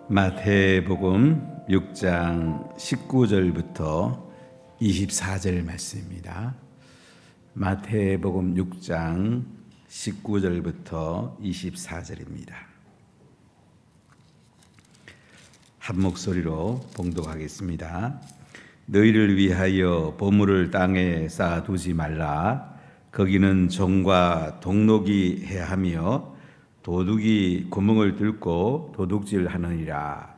마태복음 6장 19절부터 24절 말씀입니다. 마태복음 6장 19절부터 24절입니다. 한 목소리로 봉독하겠습니다. 너희를 위하여 보물을 땅에 쌓아두지 말라. 거기는 종과 동록이 해하며 도둑이 구멍을 뚫고 도둑질하느니라.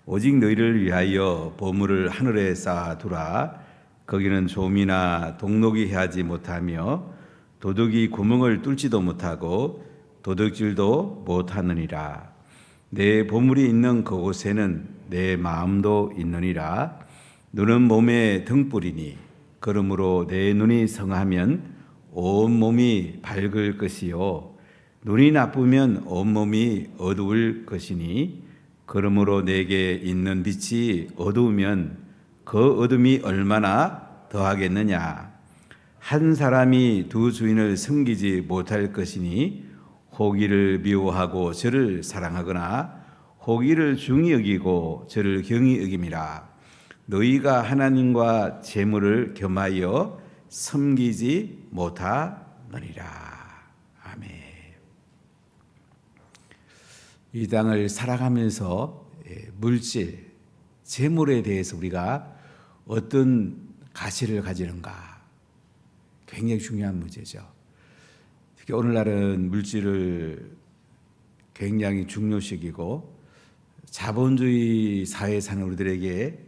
오직 너희를 위하여 보물을 하늘에 쌓아두라. 거기는 좀이나 동록이 해하지 못하며 도둑이 구멍을 뚫지도 못하고 도둑질도 못하느니라. 내 보물이 있는 그곳에는 내 마음도 있느니라. 눈은 몸의 등불이니 그러므로 내 눈이 성하면 온 몸이 밝을 것이요 눈이 나쁘면 온몸이 어두울 것이니 그러므로 내게 있는 빛이 어두우면 그 어둠이 얼마나 더하겠느냐. 한 사람이 두 주인을 섬기지 못할 것이니 호기를 미워하고 저를 사랑하거나 호기를 중히 여기고 저를 경히 여김이라. 너희가 하나님과 재물을 겸하여 섬기지 못하느니라. 아멘. 이 땅을 살아가면서 물질, 재물에 대해서 우리가 어떤 가치를 가지는가 굉장히 중요한 문제죠. 특히 오늘날은 물질을 굉장히 중요시기고 자본주의 사회에 사는 우리들에게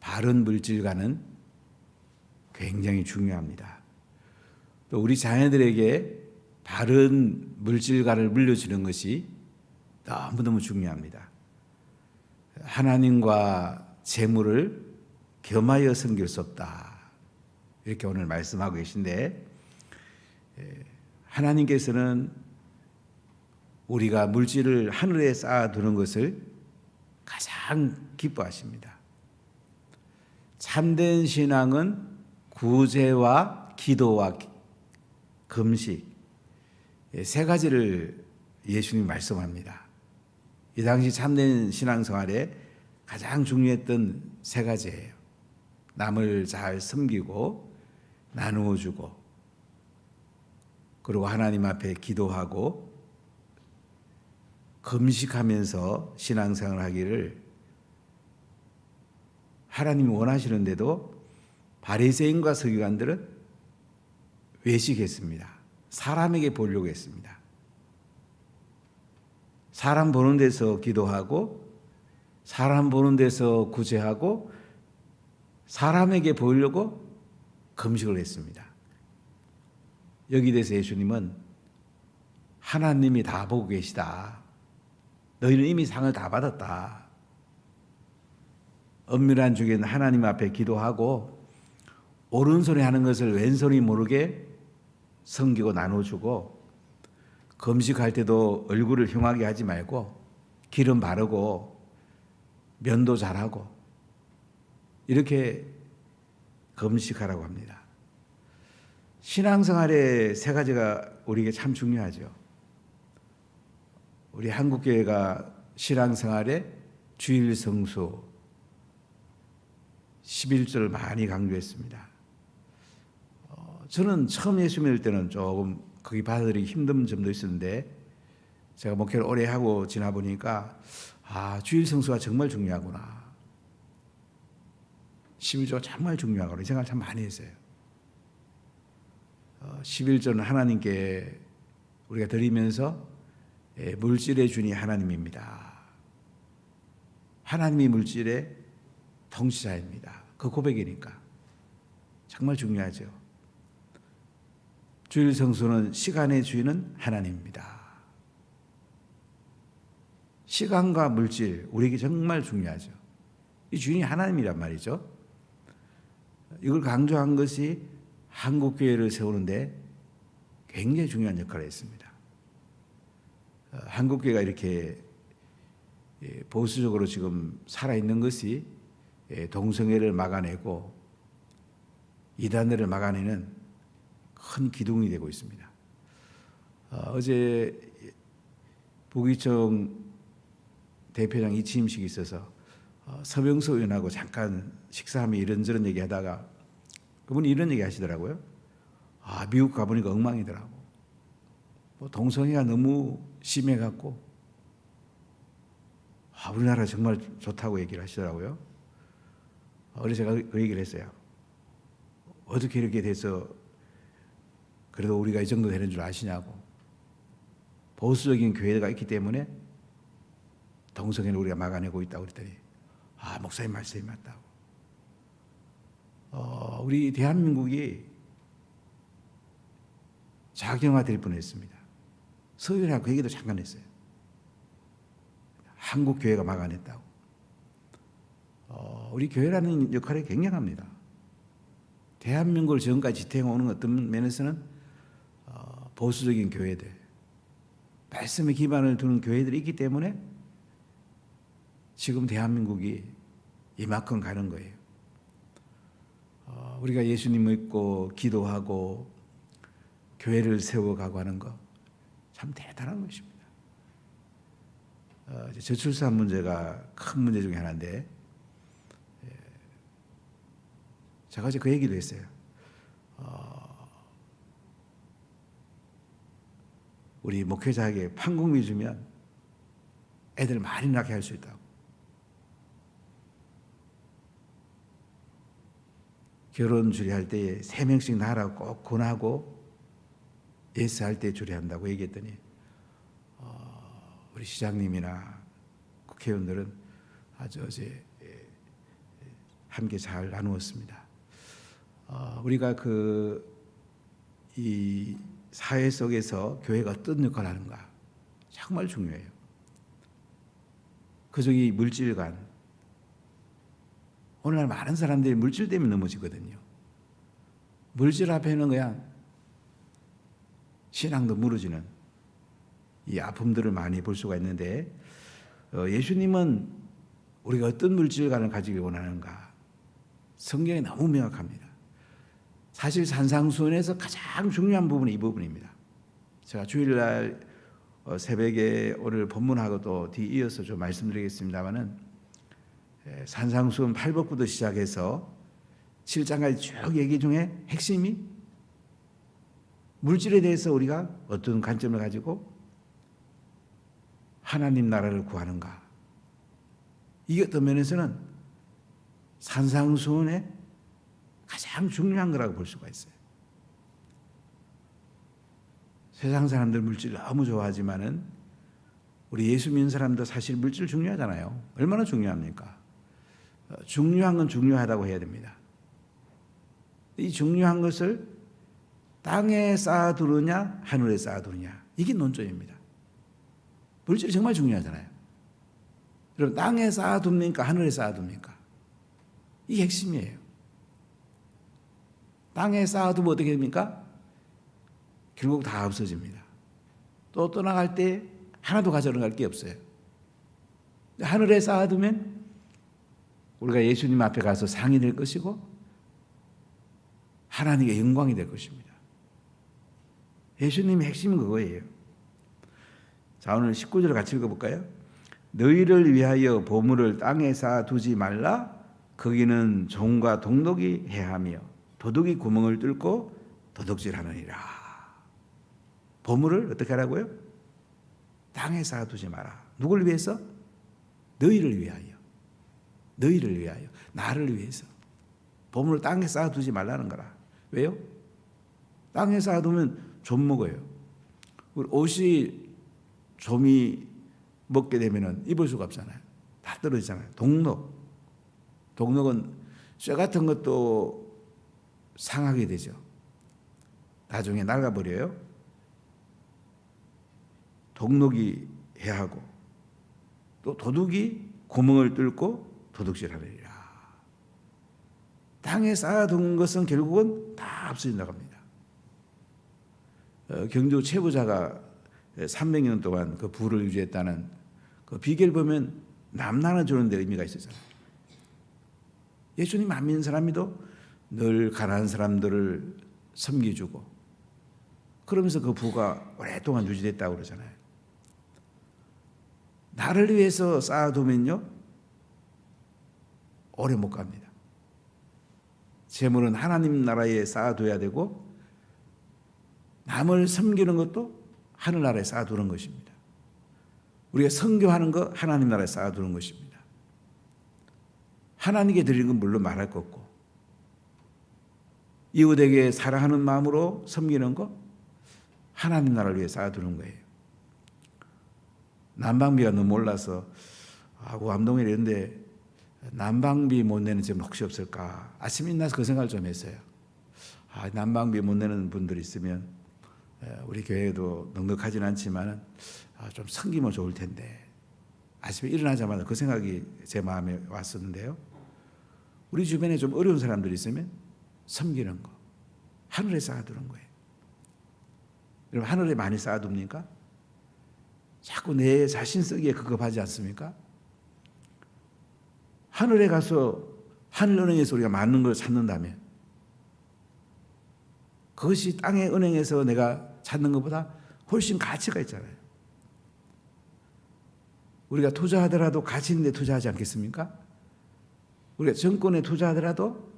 바른 물질관은 굉장히 중요합니다. 또 우리 자녀들에게 바른 물질관을 물려주는 것이 너무너무 중요합니다. 하나님과 재물을 겸하여 섬길 수 없다. 이렇게 오늘 말씀하고 계신데 하나님께서는 우리가 물질을 하늘에 쌓아두는 것을 가장 기뻐하십니다. 참된 신앙은 구제와 기도와 금식 세 가지를 예수님이 말씀합니다. 이 당시 참된 신앙생활에 가장 중요했던 세 가지예요. 남을 잘 섬기고 나누어 주고 그리고 하나님 앞에 기도하고 금식하면서 신앙생활을 하기를 하나님이 원하시는데도 바리새인과 서기관들은 외식했습니다. 사람에게 보려고 했습니다. 사람 보는 데서 기도하고 사람 보는 데서 구제하고 사람에게 보이려고 금식을 했습니다. 여기 대해서 예수님은 하나님이 다 보고 계시다. 너희는 이미 상을 다 받았다. 엄밀한 중에는 하나님 앞에 기도하고 오른손이 하는 것을 왼손이 모르게 섬기고 나눠주고 금식할 때도 얼굴을 흉하게 하지 말고 기름 바르고 면도 잘하고 이렇게 금식하라고 합니다. 신앙생활의 세 가지가 우리에게 참 중요하죠. 우리 한국교회가 신앙생활에 주일 성수 11절을 많이 강조했습니다. 저는 처음 예수 믿을 때는 조금 거기 받아들이기 힘든 점도 있었는데 제가 목회를 오래 하고 지나 보니까 주일 성수가 정말 중요하구나. 11조가 정말 중요하구나. 이 생각을 참 많이 했어요. 11조는 하나님께 우리가 드리면서 물질의 주인이 하나님입니다. 하나님이 물질의 통치자입니다. 그 고백이니까 정말 중요하죠. 주일 성수는 시간의 주인은 하나님입니다. 시간과 물질 우리에게 정말 중요하죠. 이 주인이 하나님이란 말이죠. 이걸 강조한 것이 한국교회를 세우는데 굉장히 중요한 역할을 했습니다. 한국교회가 이렇게 보수적으로 지금 살아있는 것이 동성애를 막아내고 이단들을 막아내는 큰 기둥이 되고 있습니다. 어제 부기청 대표장 이 취임식이 있어서 서병수 의원하고 잠깐 식사하며 이런저런 얘기하다가 그분이 이런 얘기 하시더라고요. 아, 미국 가보니까 엉망이더라고. 뭐 동성애가 너무 심해갖고 우리나라 정말 좋다고 얘기를 하시더라고요. 그래서 제가 그 얘기를 했어요. 어떻게 이렇게 돼서 그래도 우리가 이 정도 되는 줄 아시냐고. 보수적인 교회가 있기 때문에 동성애를 우리가 막아내고 있다고 그랬더니 목사님 말씀이 맞다고. 우리 대한민국이 자경화될 뻔했습니다. 서울이라고 그 얘기도 잠깐 했어요. 한국 교회가 막아냈다고. 우리 교회라는 역할이 굉장합니다. 대한민국을 지금까지 지탱해오는 어떤 면에서는 보수적인 교회들, 말씀에 기반을 두는 교회들이 있기 때문에 지금 대한민국이 이만큼 가는 거예요. 우리가 예수님 믿고 기도하고 교회를 세워가고 하는 거 참 대단한 것입니다. 저출산 문제가 큰 문제 중에 하나인데 제가 어제 그 얘기를 했어요. 우리 목회자에게 판공비 주면 애들 많이 낳게 할 수 있다고. 결혼 주례할 때에 3명씩 낳으라고 꼭 권하고 예스할 때 주례한다고 얘기했더니 우리 시장님이나 국회의원들은 아주 어제 함께 잘 나누었습니다. 우리가 이 사회 속에서 교회가 어떤 역할을 하는가 정말 중요해요. 그중에 물질관, 오늘날 많은 사람들이 물질 때문에 넘어지거든요. 물질 앞에는 그냥 신앙도 무너지는 이 아픔들을 많이 볼 수가 있는데 예수님은 우리가 어떤 물질관을 가지기 원하는가 성경에 너무 명확합니다. 사실 산상수훈에서 가장 중요한 부분이 이 부분입니다. 제가 주일날 새벽에 오늘 본문하고 또 뒤이어서 좀 말씀드리겠습니다마는 산상수훈 8복부터 시작해서 7장까지 쭉 얘기 중에 핵심이 물질에 대해서 우리가 어떤 관점을 가지고 하나님 나라를 구하는가. 이게 어떤 면에서는 산상수훈의 가장 중요한 거라고 볼 수가 있어요. 세상 사람들 물질 너무 좋아하지만은 우리 예수 믿는 사람도 사실 물질 중요하잖아요. 얼마나 중요합니까? 중요한 건 중요하다고 해야 됩니다. 이 중요한 것을 땅에 쌓아두느냐 하늘에 쌓아두느냐 이게 논점입니다. 물질이 정말 중요하잖아요. 그럼 땅에 쌓아둡니까 하늘에 쌓아둡니까? 이게 핵심이에요. 땅에 쌓아두면 어떻게 됩니까? 결국 다 없어집니다. 또 떠나갈 때 하나도 가져갈 게 없어요. 하늘에 쌓아두면 우리가 예수님 앞에 가서 상이 될 것이고 하나님의 영광이 될 것입니다. 예수님의 핵심은 그거예요. 자, 오늘 19절을 같이 읽어볼까요? 너희를 위하여 보물을 땅에 쌓아두지 말라. 거기는 종과 동독이 해하며 도둑이 구멍을 뚫고 도둑질하느니라. 보물을 어떻게 하라고요? 땅에 쌓아두지 마라. 누굴 위해서? 너희를 위하여. 너희를 위하여. 나를 위해서. 보물을 땅에 쌓아두지 말라는 거라. 왜요? 땅에 쌓아두면 좀 먹어요. 옷이 좀이 먹게 되면 입을 수가 없잖아요. 다 떨어지잖아요. 동록. 동록은 쇠 같은 것도 상하게 되죠. 나중에 낡아버려요. 동록이 해하고 또 도둑이 구멍을 뚫고 도둑질하느니라. 땅에 쌓아둔 것은 결국은 다 없어진다고 합니다. 경주 최부자가 300년 동안 그 부를 유지했다는 그 비결 보면 남나라 주는 데 의미가 있었잖아요. 예수님 안 믿는 사람이도 늘 가난한 사람들을 섬기주고 그러면서 그 부가 오랫동안 유지됐다고 그러잖아요. 나를 위해서 쌓아두면요 오래 못 갑니다. 재물은 하나님 나라에 쌓아둬야 되고 남을 섬기는 것도 하늘나라에 쌓아두는 것입니다. 우리가 선교하는 거 하나님 나라에 쌓아두는 것입니다. 하나님께 드리는 건 물론 말할 것 없고 이웃에게 사랑하는 마음으로 섬기는 거 하나님 나라를 위해 쌓아두는 거예요. 난방비가 너무 올라서 감동이 이런데 난방비 못 내는 집 혹시 없을까? 아침에 일어나서 그 생각을 좀 했어요. 난방비 못 내는 분들이 있으면 우리 교회도 넉넉하진 않지만 좀 섬기면 좋을 텐데 아침에 일어나자마자 그 생각이 제 마음에 왔었는데요. 우리 주변에 좀 어려운 사람들이 있으면 섬기는 거 하늘에 쌓아두는 거예요. 여러분 하늘에 많이 쌓아둡니까? 자꾸 내 자신 쓰기에 급급하지 않습니까? 하늘에 가서 하늘은행에서 우리가 많은 걸 찾는다면 그것이 땅의 은행에서 내가 찾는 것보다 훨씬 가치가 있잖아요. 우리가 투자하더라도 가치 있는 데 투자하지 않겠습니까? 우리가 정권에 투자하더라도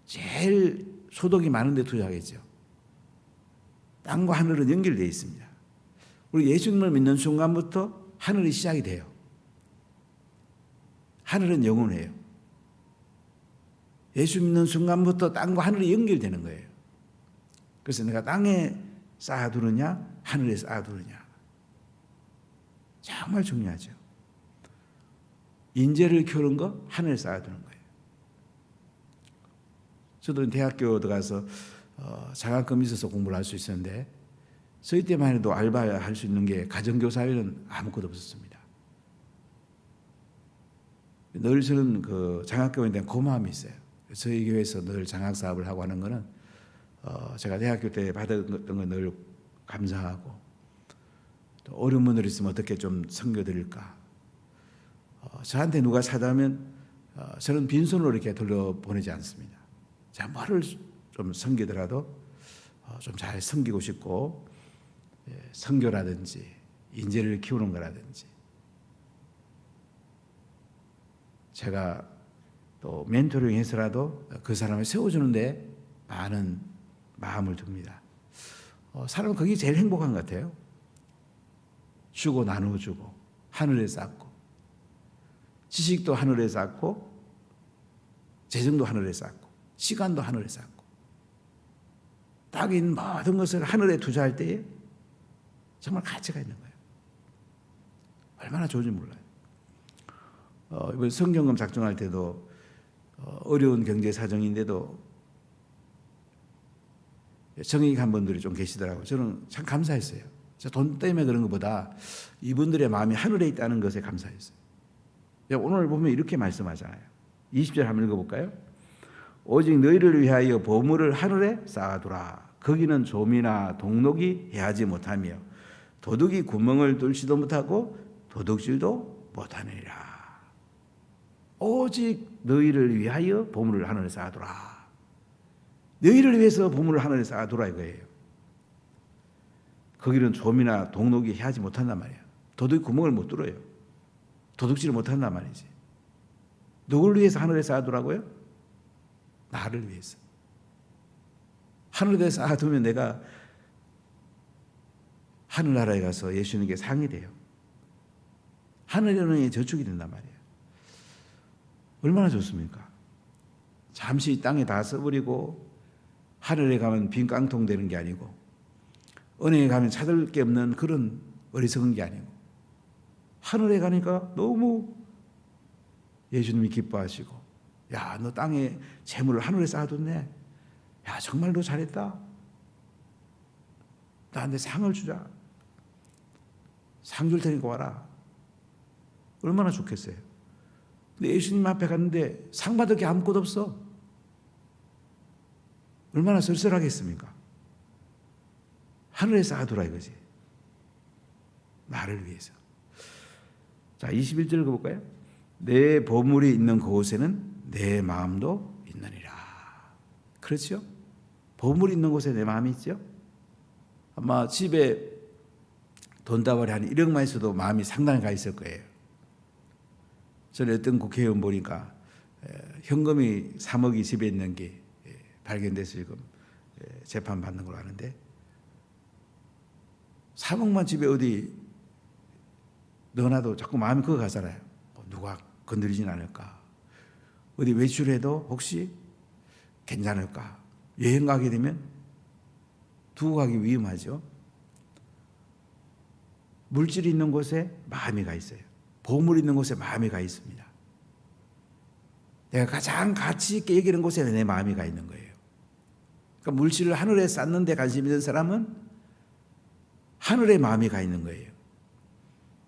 제일 소득이 많은 데 투자하겠죠. 땅과 하늘은 연결되어 있습니다. 우리 예수님을 믿는 순간부터 하늘이 시작이 돼요. 하늘은 영원해요. 예수 믿는 순간부터 땅과 하늘이 연결되는 거예요. 그래서 내가 땅에 쌓아두느냐 하늘에 쌓아두느냐 정말 중요하죠. 인재를 키우는 거 하늘에 쌓아두는 거예요. 저도 대학교 들어가서 장학금이 있어서 공부를 할 수 있었는데 저희 때만 해도 알바할 수 있는 게 가정교사에는 아무것도 없었습니다. 늘 저는 그 장학금에 대한 고마움이 있어요. 저희 교회에서 늘 장학사업을 하고 하는 거는 제가 대학교 때 받았던 건 늘 감사하고 또 어려운 분들 있으면 어떻게 좀 섬겨드릴까. 저한테 누가 사다면 저는 빈손으로 이렇게 돌려보내지 않습니다. 제가 뭐를 좀 섬기더라도 좀 잘 섬기고 싶고 선교라든지 인재를 키우는 거라든지 제가 또 멘토링 해서라도 그 사람을 세워주는데 많은 마음을 둡니다. 사람은 그게 제일 행복한 것 같아요. 주고 나눠주고 하늘에 쌓고 지식도 하늘에 쌓고 재정도 하늘에 쌓고 시간도 하늘에 쌓고 땅에 있는 모든 것을 하늘에 투자할 때에 정말 가치가 있는 거예요. 얼마나 좋은지 몰라요. 이번 성경금 작성할 때도 어려운 경제 사정인데도 정익한 분들이 좀 계시더라고요. 저는 참 감사했어요. 돈 때문에 그런 것보다 이분들의 마음이 하늘에 있다는 것에 감사했어요. 오늘 보면 이렇게 말씀하잖아요. 20절 한번 읽어볼까요? 오직 너희를 위하여 보물을 하늘에 쌓아두라. 거기는 좀이나 동록이 해하지 못하며 도둑이 구멍을 뚫지도 못하고 도둑질도 못하느니라. 오직 너희를 위하여 보물을 하늘에 쌓아두라. 너희를 위해서 보물을 하늘에 쌓아두라 이거예요. 거기는 좀이나 동록이 해하지 못한단 말이에요. 도둑이 구멍을 못 뚫어요. 도둑질을 못한단 말이지. 누굴 위해서 하늘에 쌓아두라고요? 나를 위해서. 하늘에 쌓아두면 내가 하늘나라에 가서 예수님께 상이 돼요. 하늘의 저축이 된단 말이에요. 얼마나 좋습니까? 잠시 땅에 다 써버리고 하늘에 가면 빈 깡통 되는 게 아니고 은행에 가면 찾을 게 없는 그런 어리석은 게 아니고 하늘에 가니까 너무 예수님이 기뻐하시고 야, 너 땅에 재물을 하늘에 쌓아뒀네. 야, 정말 너 잘했다. 나한테 상을 주자. 상 줄 테니까 와라. 얼마나 좋겠어요. 근데 예수님 앞에 갔는데 상 받을 게 아무것도 없어. 얼마나 쓸쓸하겠습니까? 하늘에 쌓아두라 이거지. 나를 위해서. 자, 21절 읽어볼까요? 내 보물이 있는 그곳에는 내 마음도 있느니라. 그렇죠? 보물이 있는 곳에 내 마음이 있죠? 아마 집에 돈다발이 한 1억만 있어도 마음이 상당히 가 있을 거예요. 저는 어떤 국회의원 보니까 현금이 3억이 집에 있는 게 발견돼서 지금 재판받는 걸로 아는데 3억만 집에 어디 넣어놔도 자꾸 마음이 그거 가잖아요. 누가 건드리진 않을까. 어디 외출해도 혹시 괜찮을까. 여행 가게 되면 두고 가기 위험하죠. 물질이 있는 곳에 마음이 가 있어요. 보물 있는 곳에 마음이 가 있습니다. 내가 가장 가치 있게 여기는 곳에 내 마음이 가 있는 거예요. 그러니까 물질을 하늘에 쌓는 데 관심 있는 사람은 하늘에 마음이 가 있는 거예요.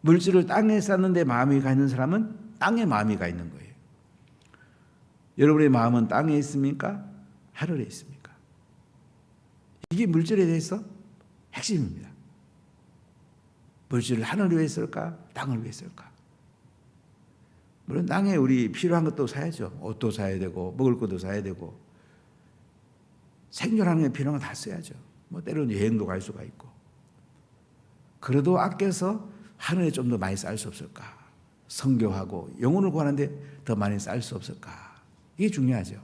물질을 땅에 쌓는 데 마음이 가 있는 사람은 땅에 마음이 가 있는 거예요. 여러분의 마음은 땅에 있습니까? 하늘에 있습니까? 이게 물질에 대해서 핵심입니다. 물질을 하늘을 위해 쓸까? 땅을 위해 쓸까? 물론 땅에 우리 필요한 것도 사야죠. 옷도 사야 되고 먹을 것도 사야 되고 생존하는 게 필요한 거 다 써야죠. 뭐 때로는 여행도 갈 수가 있고. 그래도 아껴서 하늘에 좀 더 많이 쌓을 수 없을까? 성교하고 영혼을 구하는데 더 많이 쌓을 수 없을까? 이게 중요하죠.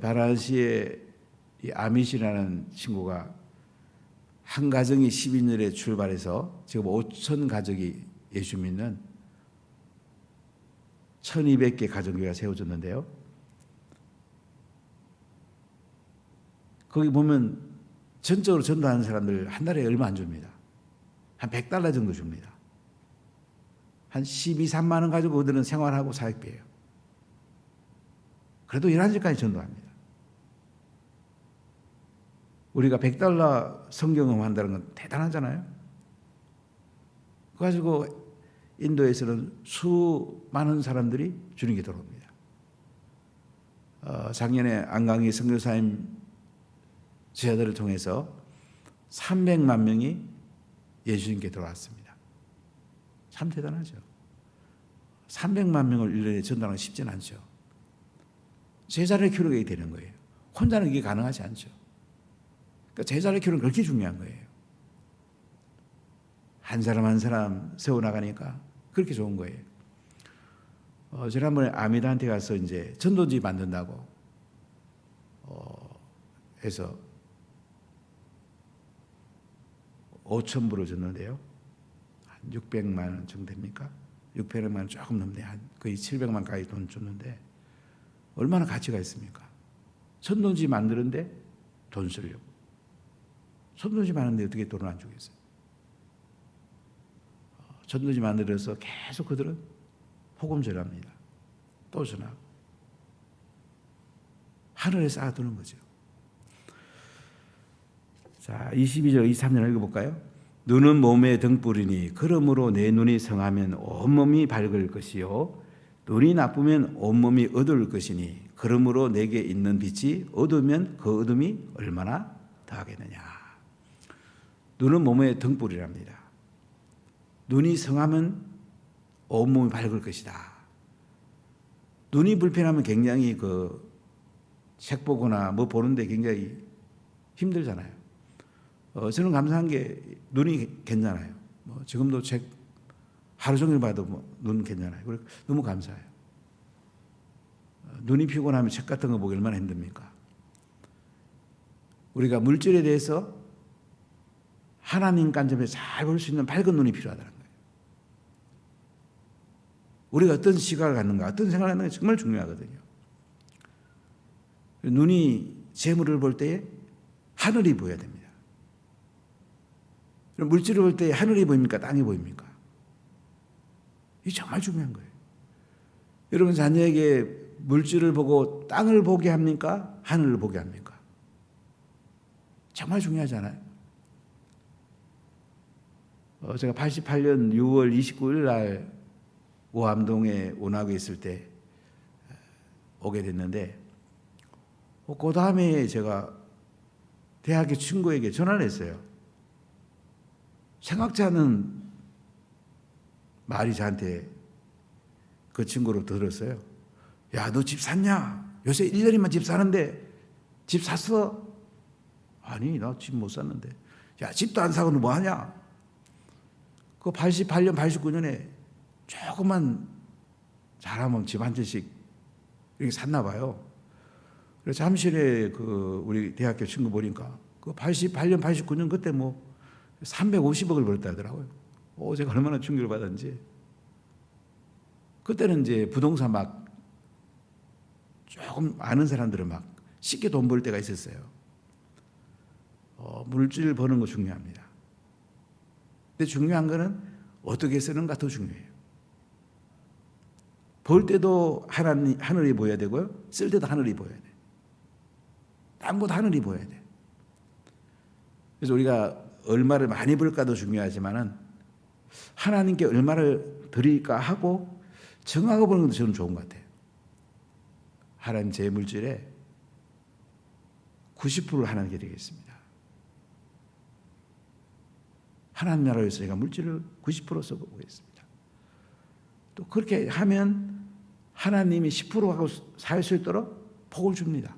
바라시의 아밋이라는 친구가 한 가정이 12년에 출발해서 지금 5천 가족이 예수 믿는 1200개 가정교회가 세워졌는데요. 거기 보면 전적으로 전도하는 사람들 한 달에 얼마 안 줍니다. 한 $100 정도 줍니다. 한 12, 3만 원 가지고 그들은 생활하고 사역비예요. 그래도 11시까지 전도합니다. 우리가 $100 성경음 한다는 건 대단하잖아요. 그래가지고 인도에서는 수많은 사람들이 주님께 들어옵니다. 작년에 안강희 선교사님 제자들을 통해서 300만 명이 예수님께 들어왔습니다. 참 대단하죠. 300만 명을 1년에 전도하는 건 쉽진 않죠. 제자를 키우게 되는 거예요. 혼자는 이게 가능하지 않죠. 그러니까 제자를 키우는 그렇게 중요한 거예요. 한 사람 한 사람 세워나가니까 그렇게 좋은 거예요. 지난번에 아미다한테 가서 이제 전도지 만든다고 해서 5,000불을 줬는데요. 한 600만 원 정도 됩니까? 600만 원 조금 넘네. 한 거의 700만 가까이 돈 줬는데 얼마나 가치가 있습니까? 전도지 만드는데 돈 쓰려고. 전도지 만드는데 어떻게 돈을 안 주겠어요? 전도지 만들어서 계속 그들은 복음 전합니다. 또 전하고. 하늘에 쌓아두는 거죠. 자, 22절, 23절 읽어볼까요? 눈은 몸의 등불이니 그러므로 내 눈이 성하면 온몸이 밝을 것이요 눈이 나쁘면 온몸이 어두울 것이니 그러므로 내게 있는 빛이 어두우면 그 어둠이 얼마나 더하겠느냐. 눈은 몸의 등불이랍니다. 눈이 성하면 온몸이 밝을 것이다. 눈이 불편하면 굉장히 책 보거나 뭐 보는데 굉장히 힘들잖아요. 저는 감사한 게 눈이 괜찮아요. 지금도 책 하루 종일 봐도 눈 괜찮아요. 그래서 너무 감사해요. 눈이 피곤하면 책 같은 거 보기 얼마나 힘듭니까? 우리가 물질에 대해서 하나님 관점에서 잘 볼 수 있는 밝은 눈이 필요하다는 거예요. 우리가 어떤 시각을 갖는가, 어떤 생각을 갖는가 정말 중요하거든요. 눈이 재물을 볼 때에 하늘이 보여야 됩니다. 물질을 볼 때 하늘이 보입니까? 땅이 보입니까? 이게 정말 중요한 거예요. 여러분 자녀에게 물질을 보고 땅을 보게 합니까? 하늘을 보게 합니까? 정말 중요하잖아요. 제가 88년 6월 29일 날 오암동에 원하고 있을 때 오게 됐는데 그 다음에 제가 대학교 친구에게 전화를 했어요. 생각지 않은 말이 저한테 그 친구로 들었어요. 야, 너 집 샀냐? 요새 1년이면 집 사는데 집 샀어? 아니, 나 집 못 샀는데. 야, 집도 안 사고는 뭐 하냐? 그 88년, 89년에 조금만 잘하면 집 한 채씩 이렇게 샀나 봐요. 그래서 잠실에 그 우리 대학교 친구 보니까 그 88년, 89년 그때 뭐 350억을 벌었다 하더라고요. 제가 얼마나 충격을 받았는지. 그때는 이제 부동산 막 조금 아는 사람들은 막 쉽게 돈 벌 때가 있었어요. 물질 버는 거 중요합니다. 근데 중요한 거는 어떻게 쓰는가 더 중요해요. 벌 때도 하늘이 보여야 되고요. 쓸 때도 하늘이 보여야 돼. 딴 것도 하늘이 보여야 돼. 그래서 우리가 얼마를 많이 벌까도 중요하지만은 하나님께 얼마를 드릴까 하고 정하고 보는 것도 저는 좋은 것 같아요. 하나님 제 물질에 90%를 하나님께 드리겠습니다. 하나님 나라를 위해서 제가 물질을 90% 써보겠습니다. 또 그렇게 하면 하나님이 10%하고 살 수 있도록 복을 줍니다.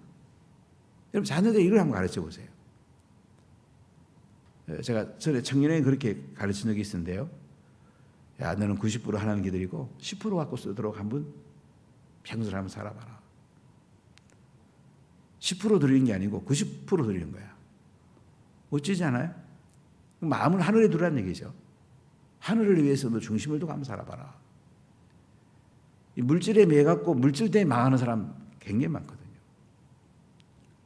여러분 자녀들 이걸 한번 가르쳐 보세요. 제가 전에 청년에게 그렇게 가르친 적이 있었는데요. 야, 너는 90% 하나님께 드리고 10% 갖고 쓰도록 한번 평생 한번 살아봐라. 10% 드리는 게 아니고 90% 드리는 거야. 멋지지 않아요? 마음을 하늘에 두라는 얘기죠. 하늘을 위해서 너 중심을 두고 한번 살아봐라. 이 물질에 매여 갖고 물질 때문에 망하는 사람 굉장히 많거든요.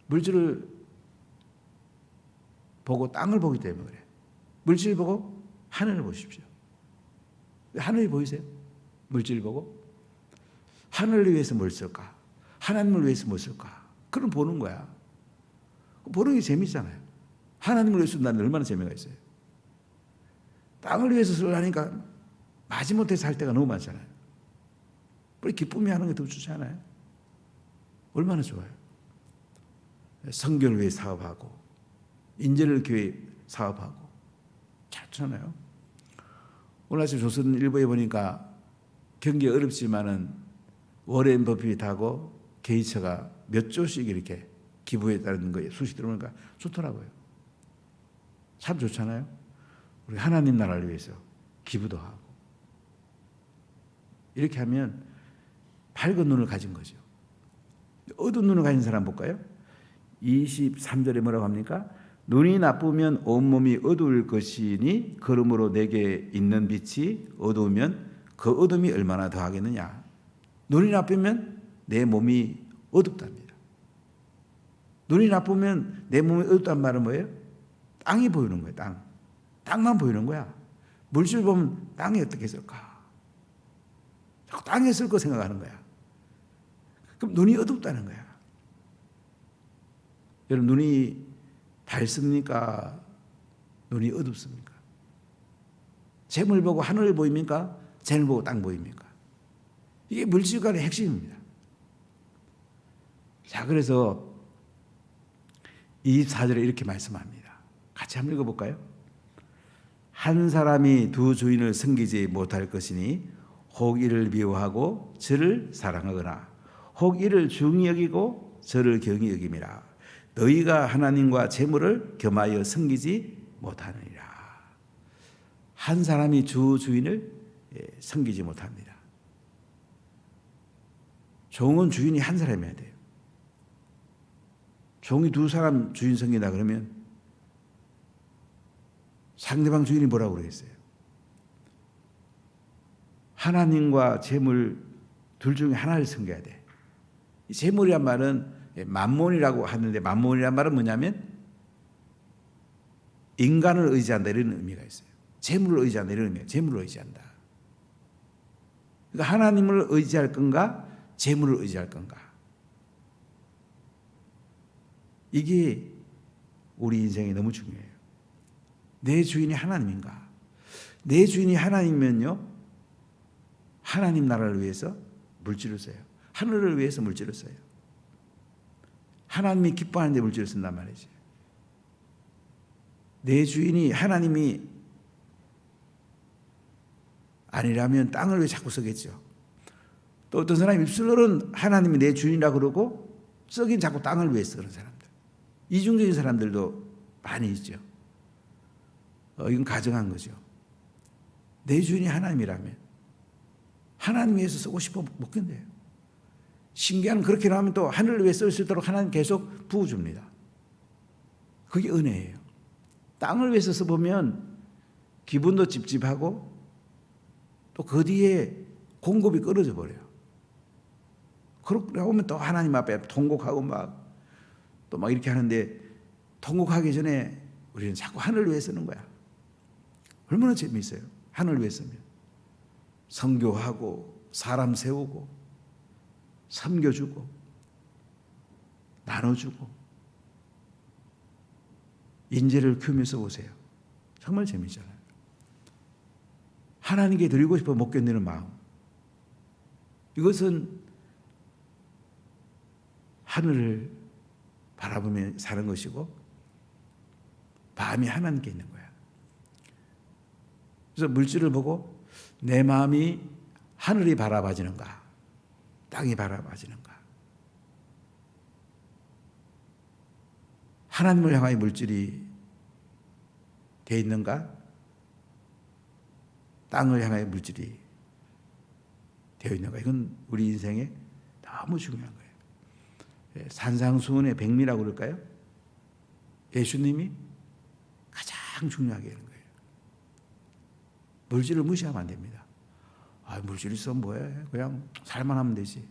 물질을 보고 땅을 보기 때문에 그래. 물질 보고 하늘을 보십시오. 하늘이 보이세요? 물질 보고 하늘을 위해서 뭘 쓸까? 하나님을 위해서 뭘 쓸까? 그럼 보는 거야. 보는 게 재밌잖아요. 하나님을 위해서 나는 얼마나 재미가 있어요. 땅을 위해서 쓰려니까 마지못해 살 때가 너무 많잖아요. 우리 기쁨이 하는 게 더 좋지 않아요? 얼마나 좋아요. 성경을 위해 사업하고 인재를 교회 사업하고 좋잖아요. 오늘 아침 조선일보에 보니까 경기 어렵지만은 워렌 버핏하고 게이츠가 몇 조씩 이렇게 기부했다는 거에 수시 들어오니까 좋더라고요. 참 좋잖아요. 우리 하나님 나라를 위해서 기부도 하고 이렇게 하면 밝은 눈을 가진 거죠. 어두운 눈을 가진 사람 볼까요? 23절에 뭐라고 합니까? 눈이 나쁘면 온몸이 어두울 것이니 그러므로 내게 있는 빛이 어두우면 그 어둠이 얼마나 더하겠느냐. 눈이 나쁘면 내 몸이 어둡답니다. 눈이 나쁘면 내 몸이 어둡단 말은 뭐예요? 땅이 보이는 거예요. 땅만 보이는 거야. 물질 보면 땅이 어떻게 쓸까? 자꾸 땅에 쓸 거 생각하는 거야. 그럼 눈이 어둡다는 거야. 여러분 눈이 밝습니까? 눈이 어둡습니까? 재물 보고 하늘 보입니까? 재물 보고 땅 보입니까? 이게 물질관의 핵심입니다. 자, 그래서 24절에 이렇게 말씀합니다. 같이 한번 읽어볼까요? 한 사람이 두 주인을 섬기지 못할 것이니 혹 이를 미워하고 저를 사랑하거나 혹 이를 중히 여기고 저를 경히 여김이라. 너희가 하나님과 재물을 겸하여 섬기지 못하느니라. 한 사람이 주 주인을 섬기지 못합니다. 종은 주인이 한 사람이어야 돼요. 종이 두 사람 주인 섬긴다 그러면 상대방 주인이 뭐라고 그러겠어요? 하나님과 재물 둘 중에 하나를 섬겨야 돼. 이 재물이란 말은 만몬이라고 하는데 만몬이란 말은 뭐냐면 인간을 의지한다 이런 의미가 있어요. 재물을 의지한다 이런 의미예요. 재물을 의지한다. 그러니까 하나님을 의지할 건가 재물을 의지할 건가. 이게 우리 인생에 너무 중요해요. 내 주인이 하나님인가? 내 주인이 하나님이면요 하나님 나라를 위해서 물질을 써요. 하늘을 위해서 물질을 써요. 하나님이 기뻐하는데 물질을 쓴단 말이지. 내 주인이 하나님이 아니라면 땅을 왜 자꾸 쓰겠죠. 또 어떤 사람이 입술로는 하나님이 내 주인이라 그러고 쓰긴 자꾸 땅을 위해 쓰는 사람들. 이중적인 사람들도 많이 있죠. 이건 가정한 거죠. 내 주인이 하나님이라면 하나님 위해서 쓰고 싶어 못 견뎌요. 신기한 그렇게 나오면 또 하늘을 위해 쓸 수 있도록 하나님 계속 부어줍니다. 그게 은혜예요. 땅을 위해서 써보면 기분도 찝찝하고 또 그 뒤에 공급이 끊어져 버려요. 그러고 보면 또 하나님 앞에 통곡하고 또 막 이렇게 하는데 통곡하기 전에 우리는 자꾸 하늘을 위해 쓰는 거야. 얼마나 재미있어요. 하늘을 위해 쓰면. 선교하고 사람 세우고 섬겨주고 나눠주고 인재를 키우면서 보세요. 정말 재미있잖아요. 하나님께 드리고 싶어 못 견디는 마음. 이것은 하늘을 바라보며 사는 것이고 마음이 하나님께 있는 거야. 그래서 물질을 보고 내 마음이 하늘이 바라봐지는가 땅이 바라봐지는가, 하나님을 향하여 물질이 되어 있는가 땅을 향하여 물질이 되어 있는가. 이건 우리 인생에 너무 중요한 거예요. 산상수훈의 백미라고 그럴까요? 예수님이 가장 중요하게 하는 거예요. 물질을 무시하면 안 됩니다. 물질 있으면 뭐해? 그냥 살만 하면 되지.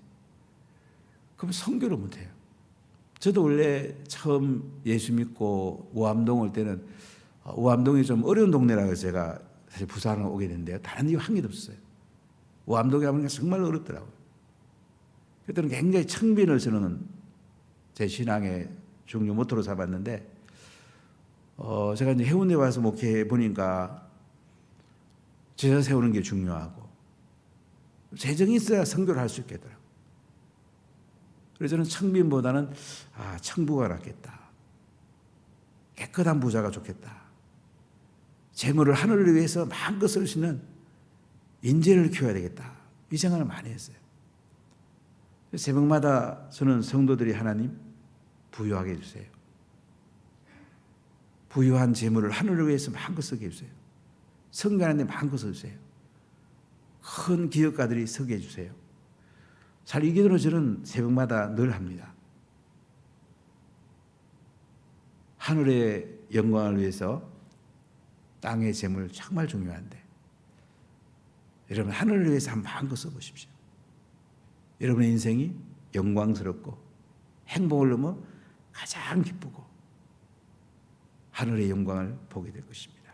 그럼 선교를 못해요. 저도 원래 처음 예수 믿고 우암동 올 때는 우암동이 좀 어려운 동네라고 해서 제가 사실 부산을 오게 됐는데요. 다른 이유 한 개도 없어요. 우암동에 가보니까 정말 어렵더라고요. 그때는 굉장히 청빈을 저는 제 신앙의 중요 모토로 삼았는데 제가 이제 해운대 와서 목회해 보니까 제자 세우는 게 중요하고 재정이 있어야 선교를 할 수 있겠더라고요. 그래서 저는 청빈보다는 청부가 낫겠다. 깨끗한 부자가 좋겠다. 재물을 하늘을 위해서 마음껏 쓸 수 있는 인재를 키워야 되겠다. 이 생각을 많이 했어요. 새벽마다 저는 성도들이 하나님 부유하게 해주세요. 부유한 재물을 하늘을 위해서 마음껏 쓰게 해주세요. 성교하는 데 마음껏 써주세요. 큰 기업가들이 서게 해주세요. 잘 이 기도를 저는 새벽마다 늘 합니다. 하늘의 영광을 위해서 땅의 재물 정말 중요한데 여러분 하늘을 위해서 한번 마음껏 써보십시오. 여러분의 인생이 영광스럽고 행복을 넘어 가장 기쁘고 하늘의 영광을 보게 될 것입니다.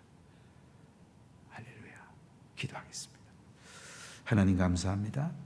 할렐루야. 기도하겠습니다. 하나님 감사합니다.